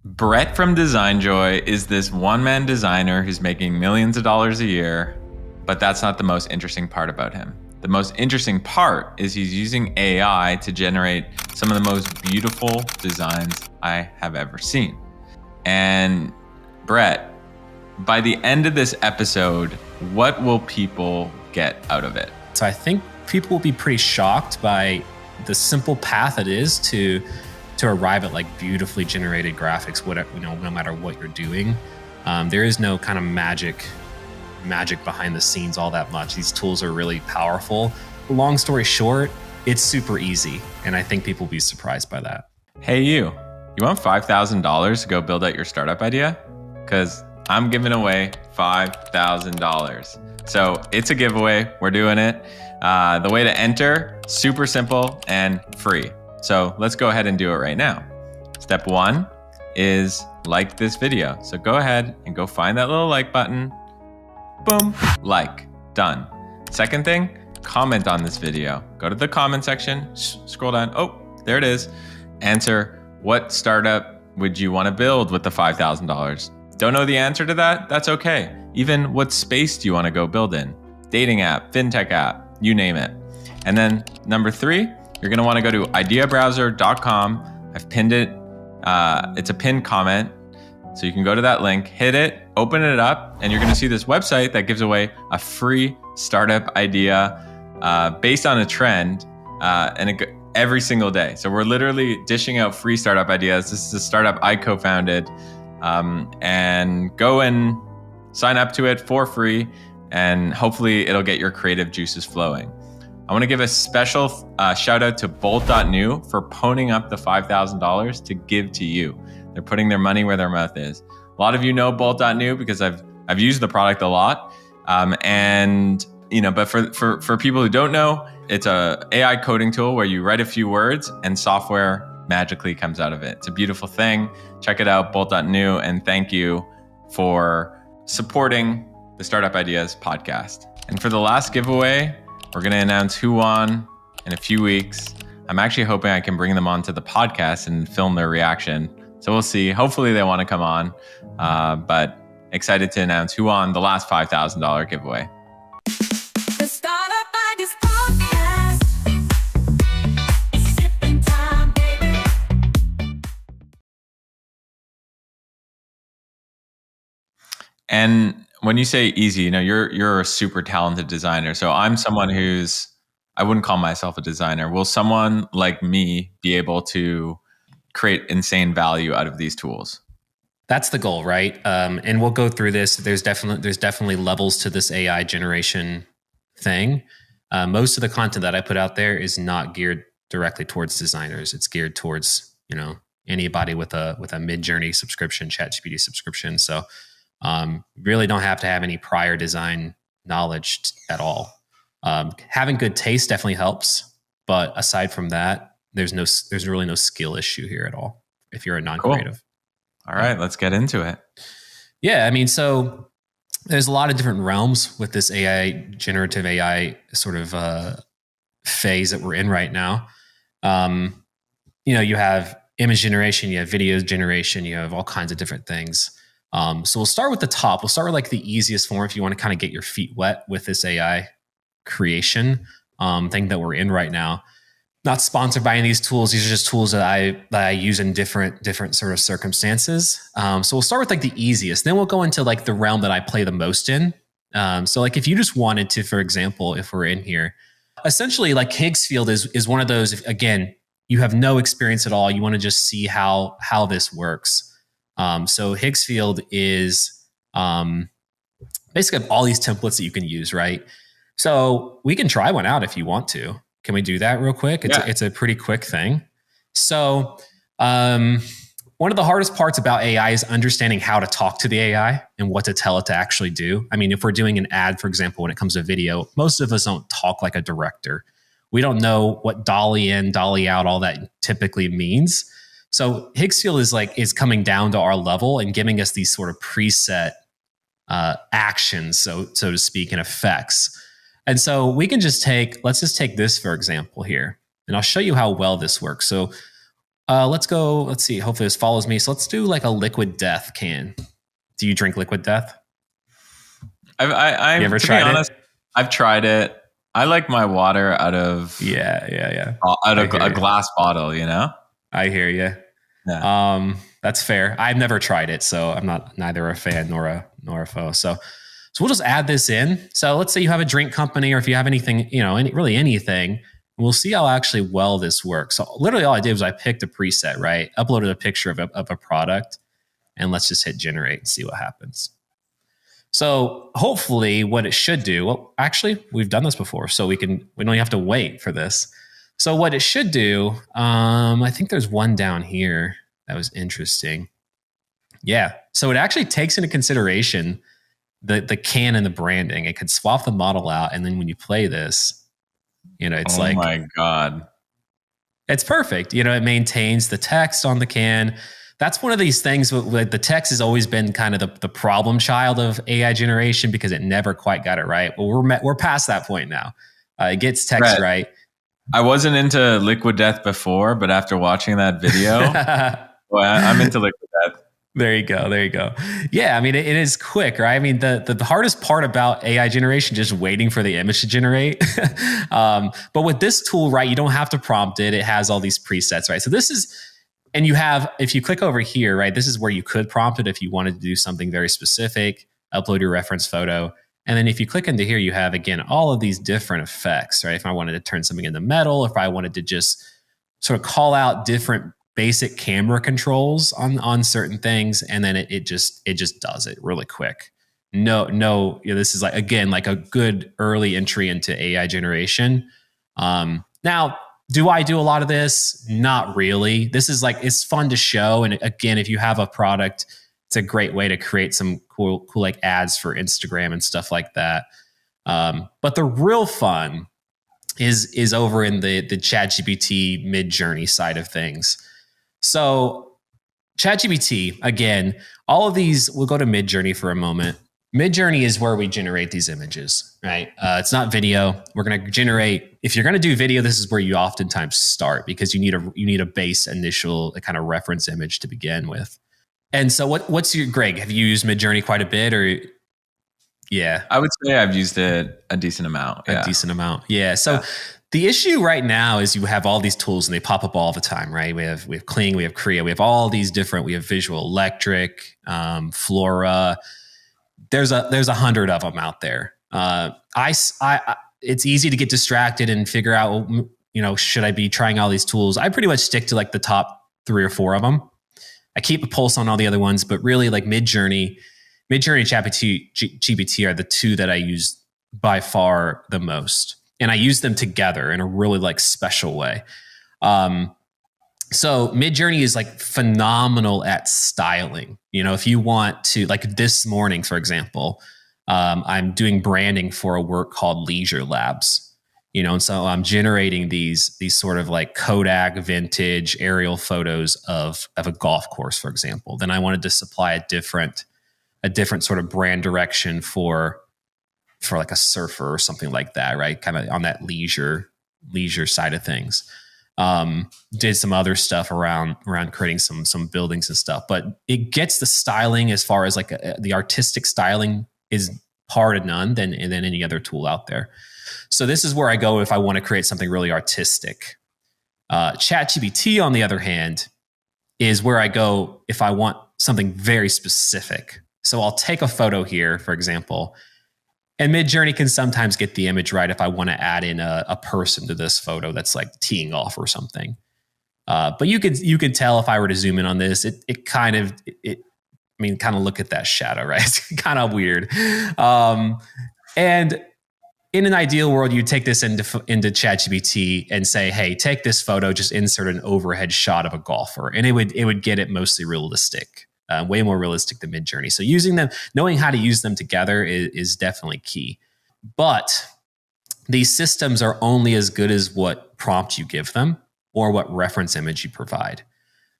Brett from Designjoy is this one-man designer who's making millions of dollars a year, but that's not the most interesting part about him. The most interesting part is he's using AI to generate some of the most beautiful designs I have ever seen. And Brett, by the end of this episode, what will people get out of it? So I think people will be pretty shocked by the simple path it is to arrive at like beautifully generated graphics, whatever, no matter what you're doing. There is no kind of magic behind the scenes all that much. These tools are really powerful. Long story short, it's super easy. And I think people will be surprised by that. Hey, you want $5,000 to go build out your startup idea? Because I'm giving away $5,000. So it's a giveaway. We're doing it. The way to enter, super simple and free. So let's go ahead and do it right now. Step one is like this video. So go ahead and go find that little like button. Boom, like, done. Second thing, comment on this video. Go to the comment section, scroll down. Oh, there it is. Answer, what startup would you want to build with the $5,000? Don't know the answer to that? That's okay. Even what space do you want to go build in? Dating app, fintech app, you name it. And then number three, you're going to want to go to ideabrowser.com. I've pinned it. It's a pinned comment. So you can go to that link, hit it, open it up, and you're going to see this website that gives away a free startup idea based on a trend every single day. So we're literally dishing out free startup ideas. This is a startup I co-founded. And go and sign up to it for free, and hopefully it'll get your creative juices flowing. I want to give a special shout out to Bolt.new for ponying up the $5,000 to give to you. They're putting their money where their mouth is. A lot of you know Bolt.new because I've used the product a lot. But for people who don't know, it's a AI coding tool where you write a few words and software magically comes out of it. It's a beautiful thing. Check it out, Bolt.new, and thank you for supporting the Startup Ideas podcast. And for the last giveaway, we're going to announce who won in a few weeks. I'm actually hoping I can bring them onto the podcast and film their reaction. So we'll see. Hopefully they want to come on, but excited to announce who won the last $5,000 giveaway. The Startup Ideas podcast. Sipping time, baby. And when you say easy, you're a super talented designer. So I'm someone I wouldn't call myself a designer. Will someone like me be able to create insane value out of these tools? That's the goal, right? And we'll go through this. There's definitely levels to this AI generation thing. Most of the content that I put out there is not geared directly towards designers. It's geared towards, anybody with a Midjourney subscription, ChatGPT subscription. So really don't have to have any prior design knowledge at all. Having good taste definitely helps, but aside from that, there's really no skill issue here at all if you're a non-creative. Cool. All right, let's get into it. Yeah, so there's a lot of different realms with this generative AI sort of phase that we're in right now. You have image generation, you have video generation, you have all kinds of different things. So we'll start with the top. We'll start with like the easiest form if you want to kind of get your feet wet with this AI creation thing that we're in right now. Not sponsored by any of these tools. These are just tools that I use in different sort of circumstances. So we'll start with like the easiest. Then we'll go into like the realm that I play the most in. So like if you just wanted to, for example, if we're in here, essentially like Higgs Field is one of those, if, again, you have no experience at all. You want to just see how this works. So Higgs Field is basically all these templates that you can use, right? So we can try one out if you want to. Can we do that real quick? It's a pretty quick thing. So one of the hardest parts about AI is understanding how to talk to the AI and what to tell it to actually do. I mean, if we're doing an ad, for example, when it comes to video, most of us don't talk like a director. We don't know what dolly in, dolly out, all that typically means. So Higgs Field is coming down to our level and giving us these sort of preset actions, so to speak, and effects. And so we can let's just take this, for example, here, and I'll show you how well this works. So Let's go. Let's see. Hopefully this follows me. So let's do like a liquid death can. Do you drink liquid death? You ever tried it? I've tried it. I like my water out of a glass bottle, you know? I hear you. Yeah. That's fair. I've never tried it, so I'm neither a fan nor a foe. So we'll just add this in. So let's say you have a drink company, or if you have anything, really anything, we'll see how actually well this works. So literally all I did was I picked a preset, right? Uploaded a picture of a product, and let's just hit generate and see what happens. So hopefully what it should do, well, actually we've done this before, so we don't even have to wait for this. So what it should do, I think there's one down here that was interesting. Yeah. So it actually takes into consideration the can and the branding. It could swap the model out, and then when you play this, it's oh my God. It's perfect. It maintains the text on the can. That's one of these things where the text has always been kind of the problem child of AI generation because it never quite got it right. Well, we're past that point now. It gets text right. I wasn't into liquid death before, but after watching that video, well, I'm into liquid death. There you go. Yeah, I mean, it is quick, right? I mean, the hardest part about AI generation, just waiting for the image to generate. But with this tool, right, you don't have to prompt it. It has all these presets, right? So this is, and if you click over here, right, this is where you could prompt it if you wanted to do something very specific, upload your reference photo. And then if you click into here, you have, again, all of these different effects, right? If I wanted to turn something into metal, if I wanted to just sort of call out different basic camera controls on certain things, and then it just does it really quick. No, this is like a good early entry into AI generation. Now, do I do a lot of this? Not really. This is it's fun to show. And again, if you have a product, it's a great way to create some cool like ads for Instagram and stuff like that. But the real fun is over in the ChatGPT Midjourney side of things. So ChatGPT, again, all of these, we'll go to Midjourney for a moment. Midjourney is where we generate these images, right? It's not video. We're going to generate, if you're going to do video, this is where you oftentimes start because you need a base initial kind of reference image to begin with. And so what's your, Greg, have you used Midjourney quite a bit or? Yeah. I would say I've used it a decent amount. A decent amount. Yeah. So the issue right now is you have all these tools and they pop up all the time, right? We have Kling, we have Kriya, we have all these different, we have Visual Electric, Flora. There's 100 of them out there. It's easy to get distracted and figure out, should I be trying all these tools? I pretty much stick to the top 3 or 4 of them. I keep a pulse on all the other ones, but really Midjourney and ChatGPT are the 2 that I use by far the most. And I use them together in a really special way. So Midjourney is phenomenal at styling. If you want to, this morning, for example, I'm doing branding for a work called Leisure Labs. And so I'm generating these sort of Kodak vintage aerial photos of a golf course, for example. Then I wanted to supply a different sort of brand direction for a surfer or something like that, right? Kind of on that leisure side of things. Did some other stuff around creating some buildings and stuff, but it gets the styling as far as the artistic styling is par to none than any other tool out there. So this is where I go if I want to create something really artistic. ChatGPT, on the other hand, is where I go if I want something very specific. So I'll take a photo here, for example, and Midjourney can sometimes get the image right if I want to add in a person to this photo that's teeing off or something. But you could tell if I were to zoom in on this, it kind of look at that shadow, right? It's kind of weird. And in an ideal world, you take this into ChatGPT and say, hey, take this photo, just insert an overhead shot of a golfer. And it would get it mostly realistic. Way more realistic than Midjourney. So using them, knowing how to use them together is definitely key. But these systems are only as good as what prompt you give them or what reference image you provide.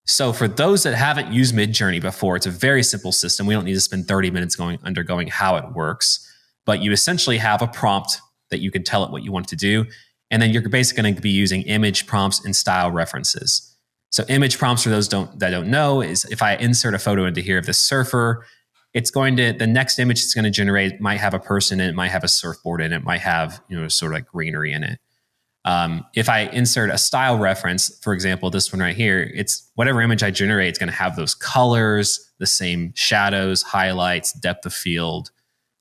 So for those that haven't used Midjourney before, it's a very simple system. We don't need to spend 30 minutes undergoing how it works. But you essentially have a prompt that you can tell it what you want to do. And then you're basically going to be using image prompts and style references. So image prompts, for those that don't know, is if I insert a photo into here of the surfer, it's going to, the next image it's going to generate might have a person in it, might have a surfboard in it, might have, sort of like greenery in it. If I insert a style reference, for example, this one right here, it's whatever image I generate, it's going to have those colors, the same shadows, highlights, depth of field,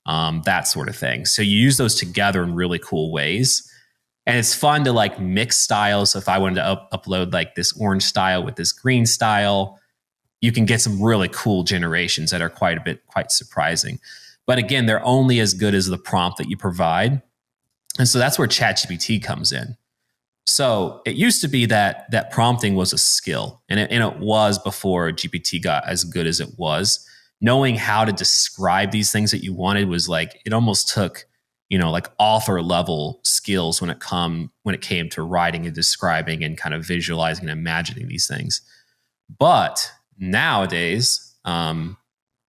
that sort of thing. So you use those together in really cool ways. And it's fun to like mix styles. So if I wanted to upload like this orange style with this green style, you can get some really cool generations that are quite surprising. But again, they're only as good as the prompt that you provide. And so that's where ChatGPT comes in. So it used to be that prompting was a skill, and it was before GPT got as good as it was. Knowing how to describe these things that you wanted was like, it almost took, like author level skills when it came to writing and describing and kind of visualizing and imagining these things. But nowadays,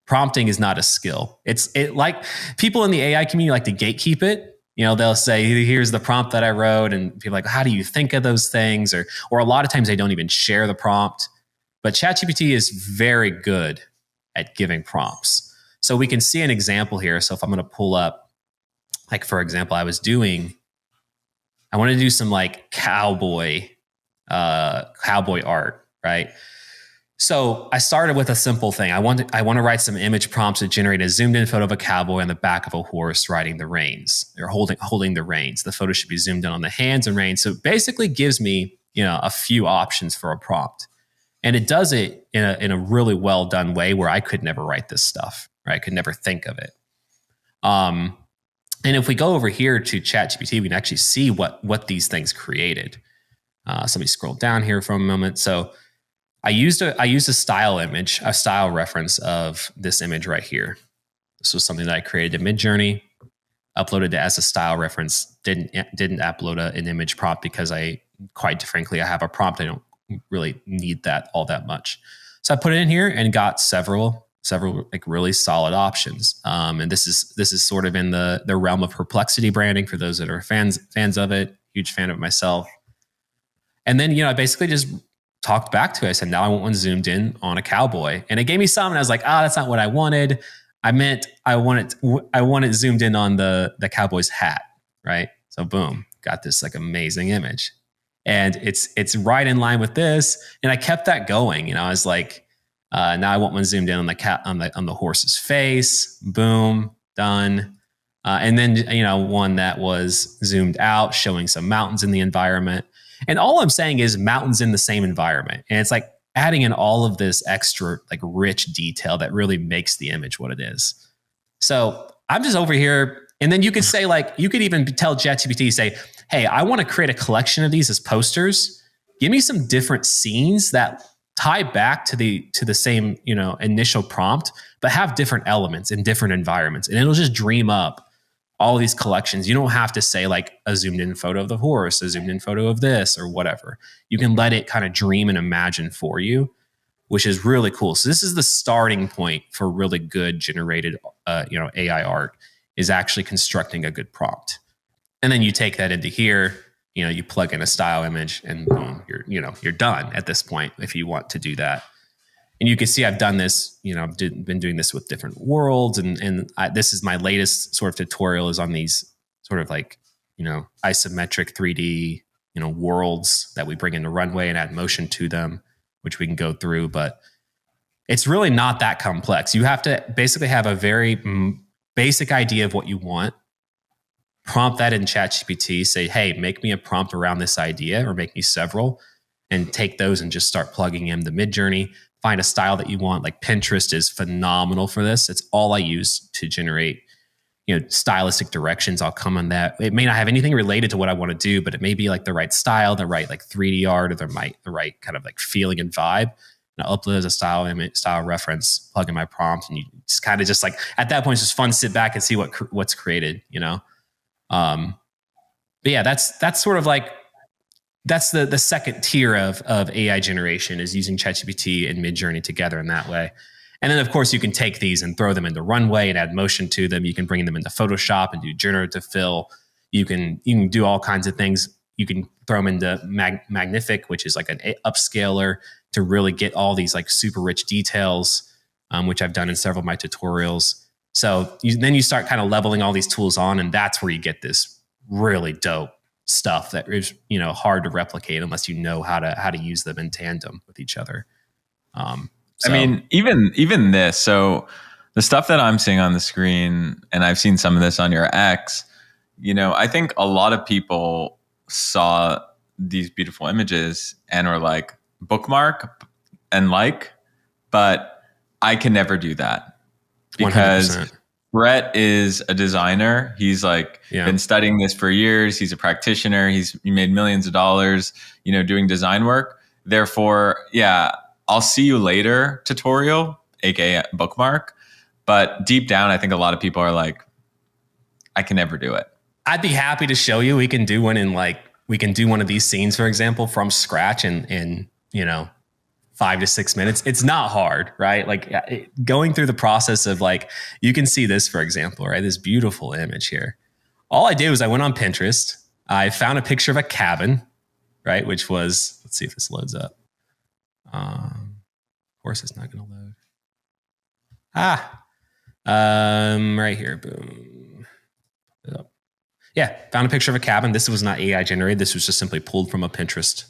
prompting is not a skill. It like people in the AI community like to gatekeep it. They'll say, here's the prompt that I wrote, and people are like, how do you think of those things? Or a lot of times they don't even share the prompt. But ChatGPT is very good at giving prompts. So we can see an example here. So if I'm going to pull up, like, for example, I wanted to do some like cowboy art, right? So I started with a simple thing. I want to write some image prompts to generate a zoomed in photo of a cowboy on the back of a horse riding the reins. They're holding the reins. The photo should be zoomed in on the hands and reins. So it basically gives me, a few options for a prompt. And it does it in a really well done way where I could never write this stuff, right? I could never think of it. And if we go over here to ChatGPT, we can actually see what these things created. So let me scroll down here for a moment. So I used a style image, a style reference of this image right here. This was something that I created in Midjourney, uploaded it as a style reference. Didn't upload an image prompt because quite frankly, I have a prompt. I don't really need that all that much. So I put it in here and got several like really solid options. And this is sort of in the realm of perplexity branding for those that are fans of it. Huge fan of it myself. And then, I basically just talked back to it. I said, now I want one zoomed in on a cowboy. And it gave me some, and I was like, that's not what I wanted. I meant I want it zoomed in on the cowboy's hat, right? So boom, got this like amazing image. And it's right in line with this. And I kept that going. I was like, now I want one zoomed in on the horse's face. Boom, done. And then, one that was zoomed out, showing some mountains in the environment. And all I'm saying is mountains in the same environment. And it's like adding in all of this extra like rich detail that really makes the image what it is. So I'm just over here. And then you could say you could even tell ChatGPT, say, hey, I want to create a collection of these as posters. Give me some different scenes that tie back to the same, initial prompt, but have different elements in different environments. And it'll just dream up all these collections. You don't have to say like a zoomed in photo of the horse, a zoomed in photo of this or whatever. You can let it kind of dream and imagine for you, which is really cool. So this is the starting point for really good generated, AI art, is actually constructing a good prompt. And then you take that into here, you plug in a style image and boom, you're done at this point if you want to do that. And you can see I've done this, been doing this with different worlds. And this is my latest sort of tutorial, is on these sort of like, isometric 3D, worlds that we bring into Runway and add motion to them, which we can go through. But it's really not that complex. You have to basically have a very basic idea of what you want. Prompt that in ChatGPT, say, hey, make me a prompt around this idea, or make me several, and take those and just start plugging in the Midjourney. Find a style that you want. Like Pinterest is phenomenal for this. It's all I use to generate, stylistic directions. I'll come on that. It may not have anything related to what I want to do, but it may be like the right style, the right like 3D art, or the right kind of like feeling and vibe. And I'll upload as a style reference, plug in my prompt, and you just kind of just like, at that point, it's just fun to sit back and see what's created, But yeah, that's sort of like, that's the second tier of AI generation, is using ChatGPT and Midjourney together in that way. And then, of course, you can take these and throw them into Runway and add motion to them. You can bring them into Photoshop and do generative fill. You can do all kinds of things. you can throw them into Magnific, which is like an upscaler to really get all these like super rich details, which I've done in several of my tutorials. So then you start kind of leveling all these tools on, and that's where you get this really dope stuff that is, hard to replicate unless you know how to use them in tandem with each other. I mean, even this. So the stuff that I'm seeing on the screen, and I've seen some of this on your X, I think a lot of people saw these beautiful images and were like, bookmark and but I can never do that because 100%. Brett is a designer. He's been studying this for years. He's a practitioner. He made millions of dollars, doing design work. Therefore, I'll see you later tutorial, aka bookmark. But deep down, I think a lot of people are like, I can never do it. I'd be happy to show you. We can do one of these scenes, for example, from scratch in 5 to 6 minutes. It's not hard, right? Going through the process of you can see this, for example, right? This beautiful image here. All I did was I went on Pinterest. I found a picture of a cabin, right? Which was, let's see if this loads up. Of course it's not going to load. Right here. Boom. Yeah. Found a picture of a cabin. This was not AI generated. This was just simply pulled from a Pinterest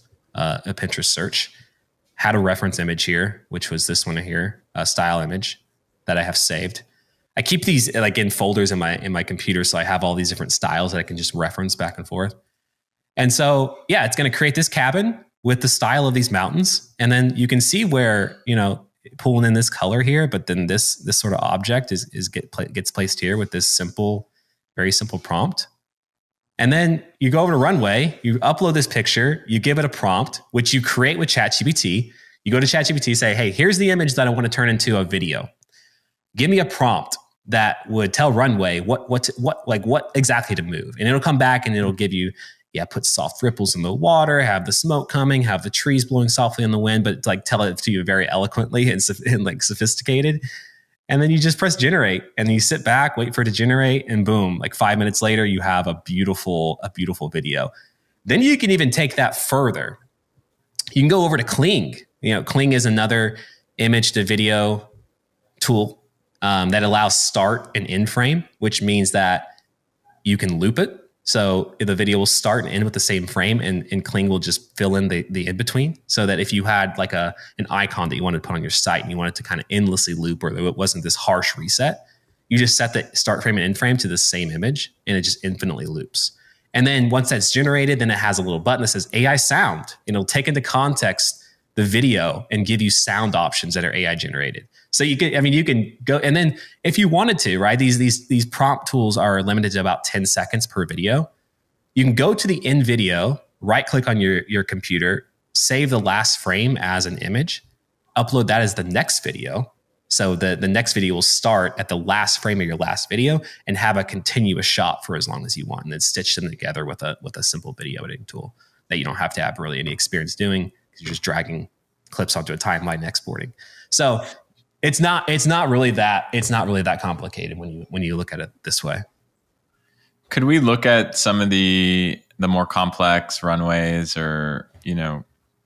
search. Had a reference image here, which was this one here, a style image that I have saved. I keep these in folders in my computer, so I have all these different styles that I can just reference back and forth. And so, it's going to create this cabin with the style of these mountains, and then you can see where pulling in this color here, but then this sort of object gets placed here with this very simple prompt. And then you go over to Runway, you upload this picture, you give it a prompt, which you create with ChatGPT. You go to ChatGPT, say, hey, here's the image that I want to turn into a video. Give me a prompt that would tell Runway what exactly to move. And it'll come back and it'll give you, put soft ripples in the water, have the smoke coming, have the trees blowing softly in the wind, but tell it to you very eloquently and sophisticated. And then you just press generate and you sit back, wait for it to generate, and boom, 5 minutes later, you have a beautiful video. Then you can even take that further. You can go over to Kling. Kling is another image to video tool that allows start and end frame, which means that you can loop it. So the video will start and end with the same frame, and Kling will just fill in the in-between, so that if you had an icon that you wanted to put on your site and you wanted to kind of endlessly loop, or it wasn't this harsh reset, you just set the start frame and end frame to the same image, and it just infinitely loops. And then once that's generated, then it has a little button that says AI sound, and it'll take into context the video and give you sound options that are AI generated. So you can go, and then if you wanted to, right, these prompt tools are limited to about 10 seconds per video. You can go to the end video, right click on your computer, save the last frame as an image, upload that as the next video. So the next video will start at the last frame of your last video and have a continuous shot for as long as you want, and then stitch them together with a simple video editing tool that you don't have to have really any experience doing, because you're just dragging clips onto a timeline and exporting. So it's not really that complicated when you look at it this way. Could we look at some of the more complex runways, or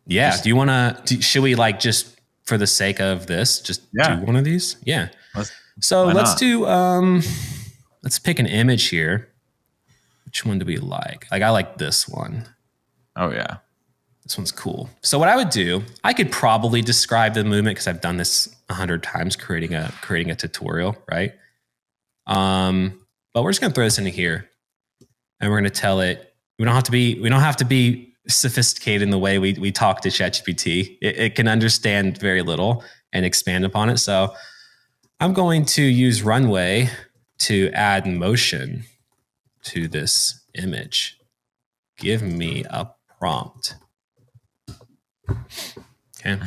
Yeah. Do you want to? Should we just for the sake of this, just do one of these? Yeah. Let's do. Let's pick an image here. Which one do we like? I like this one. Oh yeah. This one's cool. So what I would do, I could probably describe the movement because I've done this 100 times creating a tutorial, right? But we're just gonna throw this into here, and we're gonna tell it. We don't have to be sophisticated in the way we talk to ChatGPT. It can understand very little and expand upon it. So I'm going to use Runway to add motion to this image. Give me a prompt. Okay.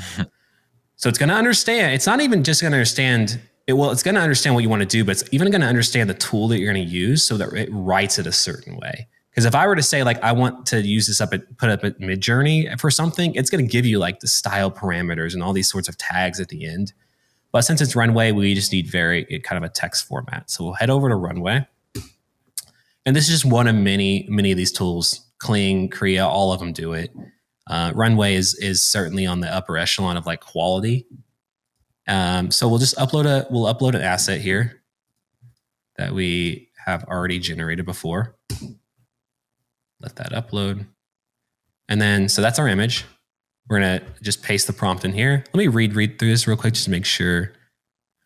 So it's going to understand. It's not even just going to understand it. Well, it's going to understand what you want to do, but it's even going to understand the tool that you're going to use so that it writes it a certain way. Because if I were to say, I want to use this put up at Midjourney for something, it's going to give you the style parameters and all these sorts of tags at the end. But since it's Runway, we just need kind of a text format. So we'll head over to Runway. And this is just one of many of these tools Kling, Korea, all of them do it. Runway is certainly on the upper echelon of like quality. So we'll just upload an asset here that we have already generated before. Let that upload. And then, so that's our image. We're going to just paste the prompt in here. Let me read through this real quick just to make sure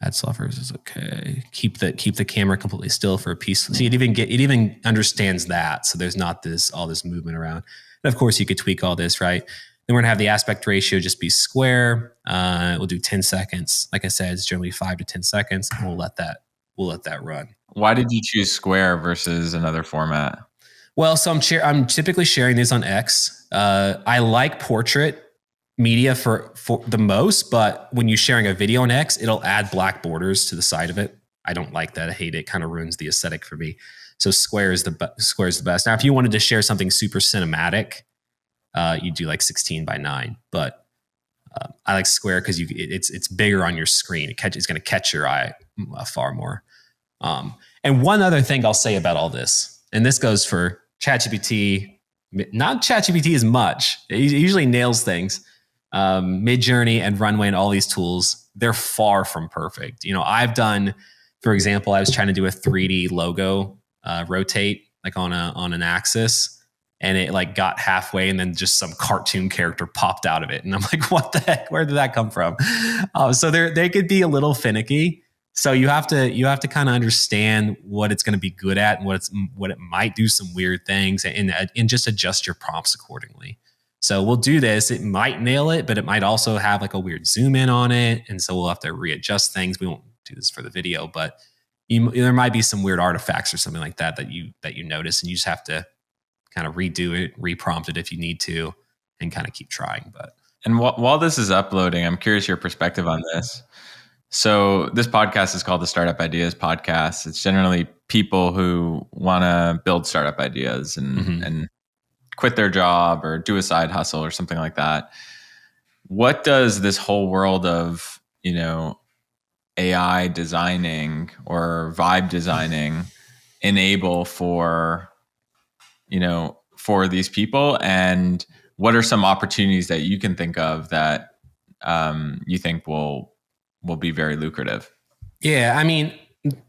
ad software is okay. Keep the camera completely still for a piece. So it even understands that. So there's not all this movement around. And of course you could tweak all this, right? Then we're gonna have the aspect ratio just be square. We'll do 10 seconds. Like I said, it's generally 5 to 10 seconds. And we'll let that run. Why did you choose square versus another format? Well, so I'm typically sharing these on X. I like portrait media for the most, but when you're sharing a video on X, it'll add black borders to the side of it. I don't like that. I hate it. It kind of ruins the aesthetic for me. So square is the best. Now, if you wanted to share something super cinematic, you do like 16 by 9. But I like square because it's bigger on your screen. It's going to catch your eye far more. And one other thing I'll say about all this, and this goes for ChatGPT, not ChatGPT as much. It usually nails things. Midjourney and Runway and all these tools, they're far from perfect. I've done, for example, I was trying to do a 3D logo rotate like on an axis, and it like got halfway and then just some cartoon character popped out of it. And I'm like, what the heck? Where did that come from? So they could be a little finicky. So you have to kind of understand what it's going to be good at and what it might do some weird things and just adjust your prompts accordingly. So we'll do this. It might nail it, but it might also have like a weird zoom in on it. And so we'll have to readjust things. We won't do this for the video, but there might be some weird artifacts or something like that you notice, and you just have to kind of redo it, reprompt it if you need to, and kind of keep trying. And while this is uploading, I'm curious your perspective on this. So this podcast is called the Startup Ideas Podcast. It's generally people who want to build startup ideas and quit their job or do a side hustle or something like that. What does this whole world of, AI designing or vibe designing enable for these people? And what are some opportunities that you can think of that you think will be very lucrative? Yeah, I mean,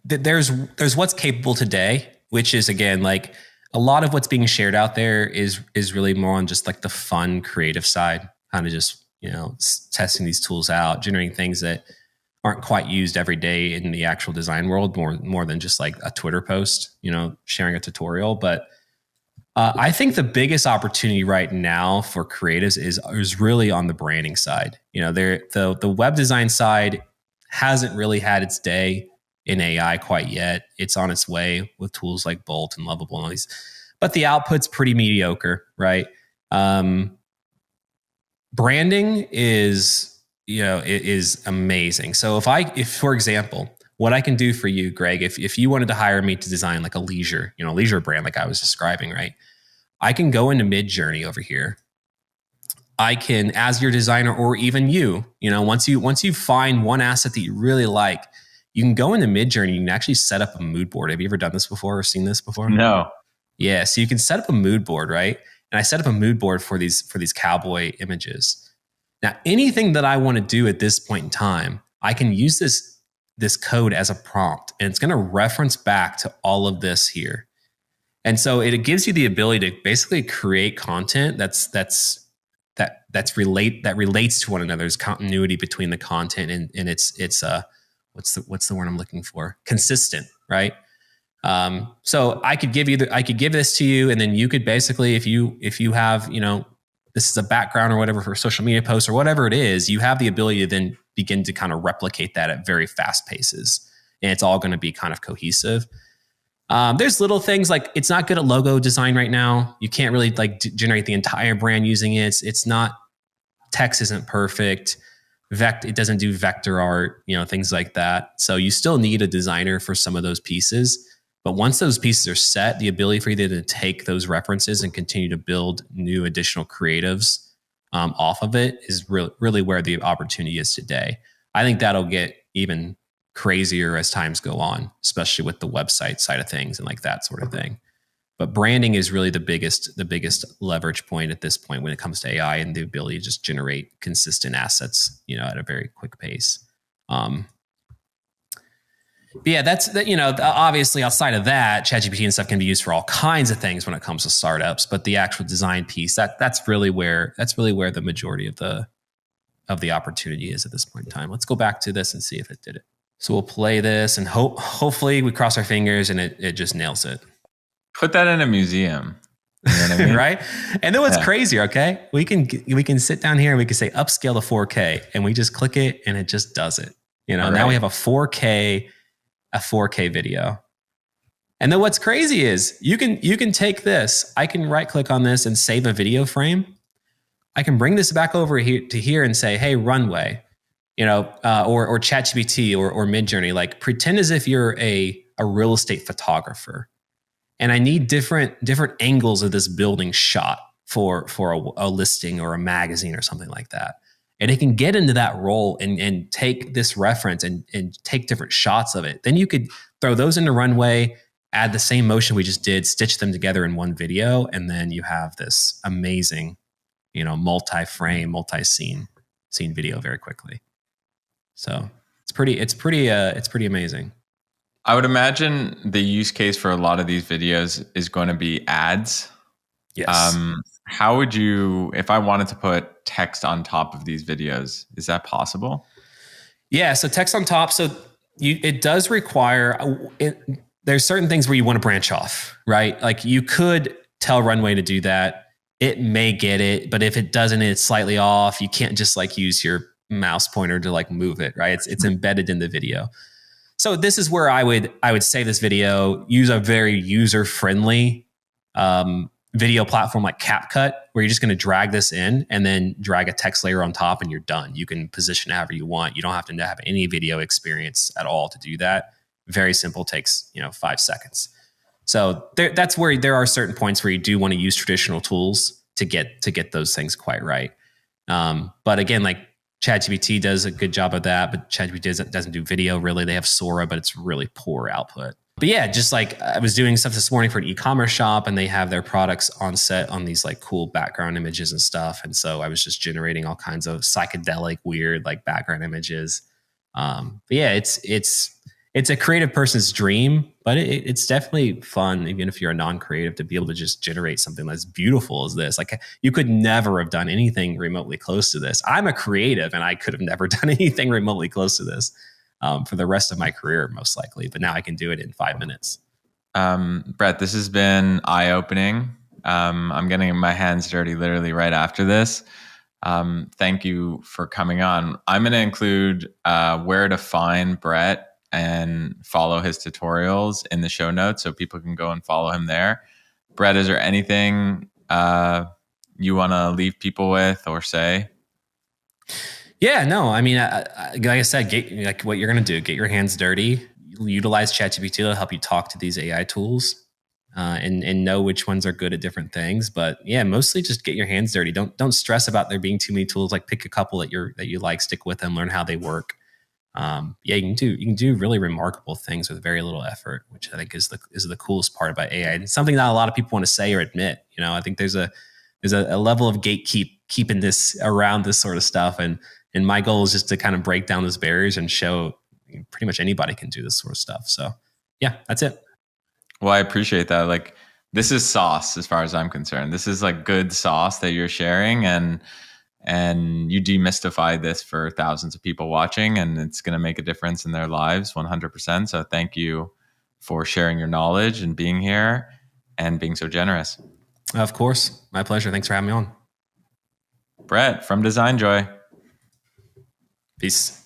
there's what's capable today, which is, again, like a lot of what's being shared out there is really more on just like the fun creative side, kind of just testing these tools out, generating things that aren't quite used every day in the actual design world, more than just like a Twitter post, sharing a tutorial. But I think the biggest opportunity right now for creatives is really on the branding side. The web design side hasn't really had its day in AI quite yet. It's on its way with tools like Bolt and Lovable and all these, but the output's pretty mediocre, right? Branding is amazing. So if for example, what I can do for you, Greg, if you wanted to hire me to design like a leisure brand, like I was describing, right? I can go into Midjourney over here. I can, as your designer, or even once you find one asset that you really like, you can go into Midjourney. You can actually set up a mood board. Have you ever done this before or seen this before? No. Yeah. So you can set up a mood board, right? And I set up a mood board for these cowboy images. Now, anything that I want to do at this point in time, I can use this code as a prompt, and it's going to reference back to all of this here. And so it gives you the ability to basically create content that relates to one another. There's continuity between the content and it's what's the word I'm looking for? Consistent, right? So I could give this to you, and then you could basically, if you have, this is a background or whatever for a social media post or whatever it is, you have the ability to then begin to kind of replicate that at very fast paces, and it's all going to be kind of cohesive. There's little things like it's not good at logo design right now. You can't really like generate the entire brand using it. It's not, text isn't perfect. It doesn't do vector art, things like that. So you still need a designer for some of those pieces. But once those pieces are set, the ability for you to take those references and continue to build new additional creatives off of it is really where the opportunity is today. I think that'll get even crazier as times go on, especially with the website side of things and like that sort of thing. But branding is really the biggest leverage point at this point when it comes to AI and the ability to just generate consistent assets, at a very quick pace. But yeah, obviously outside of that, ChatGPT and stuff can be used for all kinds of things when it comes to startups. But the actual design piece, that's really where the majority of the opportunity is at this point in time. Let's go back to this and see if it did it. So we'll play this and hopefully we cross our fingers and it just nails it. Put that in a museum. You know what I mean? Right? And then what's crazy, okay? We can sit down here and we can say upscale to 4K and we just click it and it just does it. Now we have a 4K video. And then what's crazy is you can take this, I can right click on this and save a video frame. I can bring this back over here and say, hey, Runway, or ChatGPT or Midjourney, like pretend as if you're a real estate photographer. And I need different angles of this building shot for a listing or a magazine or something like that. And it can get into that role and take this reference and take different shots of it. Then you could throw those into Runway, add the same motion we just did, stitch them together in one video, and then you have this amazing, multi-frame, multi-scene video very quickly. So it's pretty amazing. I would imagine the use case for a lot of these videos is going to be ads. Yes. How would you, if I wanted to put text on top of these videos, is that possible? Yeah. So text on top. So it does require, there's certain things where you want to branch off, right? Like you could tell Runway to do that. It may get it, but if it doesn't, it's slightly off. You can't just like use your mouse pointer to like move it, right? It's embedded in the video. So this is where I would save this video, use a very user-friendly video platform like CapCut, where you're just going to drag this in and then drag a text layer on top and you're done. You can position it however you want. You don't have to have any video experience at all to do that. Very simple, takes 5 seconds. So that's where there are certain points where you do want to use traditional tools to get those things quite right. But again, like ChatGPT does a good job of that, but ChatGPT doesn't do video really. They have Sora, but it's really poor output. But yeah, just like I was doing stuff this morning for an e-commerce shop and they have their products on set on these like cool background images and stuff. And so I was just generating all kinds of psychedelic, weird like background images. But yeah, it's a creative person's dream, but it's definitely fun, even if you're a non-creative, to be able to just generate something that's beautiful as this. Like you could never have done anything remotely close to this. I'm a creative and I could have never done anything remotely close to this for the rest of my career, most likely. But now I can do it in 5 minutes. Brett, this has been eye-opening. I'm getting my hands dirty literally right after this. Thank you for coming on. I'm going to include where to find Brett and follow his tutorials in the show notes so people can go and follow him there. Brett, is there anything you want to leave people with or say? Yeah, no, I mean, like I said, like what you're going to do, get your hands dirty, utilize ChatGPT to help you talk to these AI tools and know which ones are good at different things. But yeah, mostly just get your hands dirty. Don't stress about there being too many tools. Like pick a couple that you like, stick with them, learn how they work. Yeah, you can do really remarkable things with very little effort, which I think is the coolest part about AI. It's something that a lot of people want to say or admit. I think there's a level of keeping this around this sort of stuff, and my goal is just to kind of break down those barriers and show pretty much anybody can do this sort of stuff. So yeah, that's it. Well, I appreciate that. Like this is sauce as far as I'm concerned. This is like good sauce that you're sharing, and you demystify this for thousands of people watching, and it's going to make a difference in their lives 100%. So thank you for sharing your knowledge and being here and being so generous. Of course. My pleasure. Thanks for having me on. Brett from Designjoy. Peace.